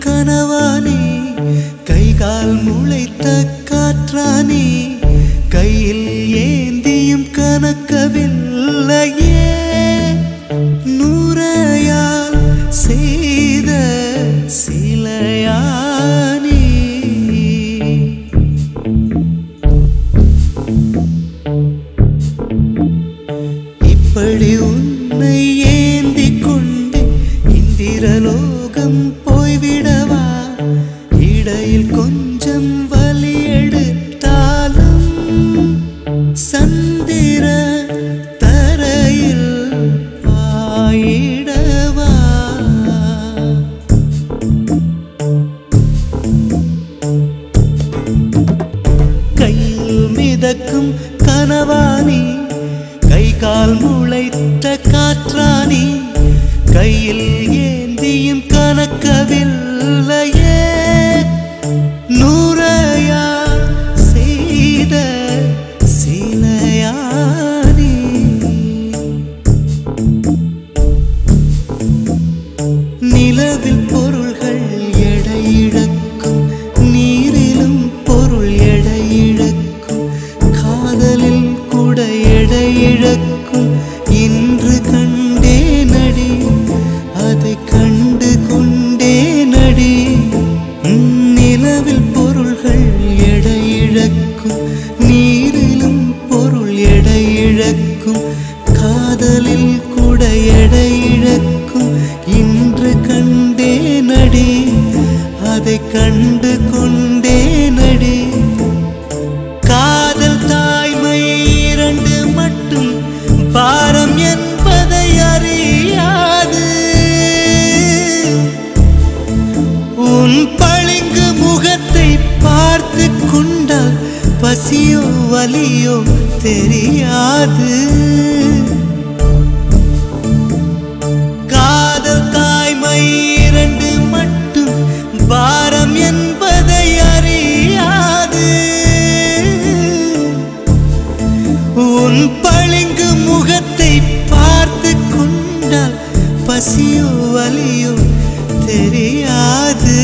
கனவானே கைகால் முளைத்த காற்றானே கையில் ஏந்தியும் கனக்கவில்லையே நூறையால் செய்த சிலையானே இப்படி உன்னை ஏந்தி கொண்டு இந்திரலோகம் போய்விடவா இடையில் கொஞ்சம் வலி எடுத்தாலும் சந்திர தரையில் ஆயிடவா கையில் மிதக்கும் கனவானி கை கால் முளைத்த காற்றானி கையில் ஏந்தியும் கனக்கவில்லையே நூறையா செய்த சிலையானி நிலவில் பொருள்கள் எடையிழக்கும் நீரிலும் பொருள் எடையிழக்கும் காதலில் கூட எடையிழக்கும் இன்று கண்டே நடி அதை கண்டு கொண்டே நடி நிலவில் பொருள்கள் எடையிழக்கும் நீரிலும் பொருள் எடையிழக்கும் காதலில் கூட எடையிழக்கும் இன்று கண்டே நடி அதை கண்டு கொண்டே நடி காதல் தாய்மை இரண்டு மட்டும் பாரம் என்பதை அறியாது உன் பளிங்கு முகத்தை பார்த்து கொண்டால் பசியோ வலியோ தெரியாது காதல் தாய்மை இரண்டு மட்டும் பாரம் என்பதை அறியாது உன் பளிங்கு முகத்தை பார்த்து கொண்டால் பசியோ வலியோ தெரியாது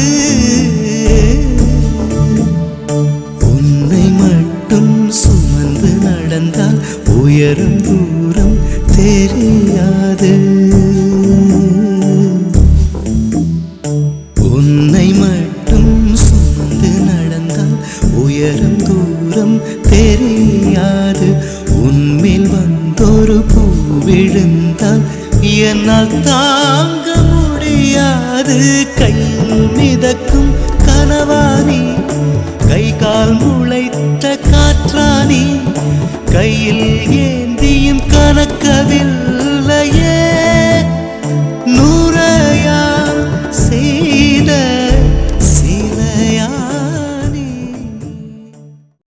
உன்னை மட்டும் சுமந்து நடந்தால் உயரும் தூரம் தெரியாது உன்னை மட்டும் சுமந்து நடந்தால் உயரும் தூரம் தெரியாது உன்மேல் வந்தொரு பூ விழுந்தால் என்னால் தாங்க முடியாது கையில் மிதக்கும் கனவானி கை கால் முளைத்த காற்றானி கையில் ஏந்தியும் கனக்கவில்லையே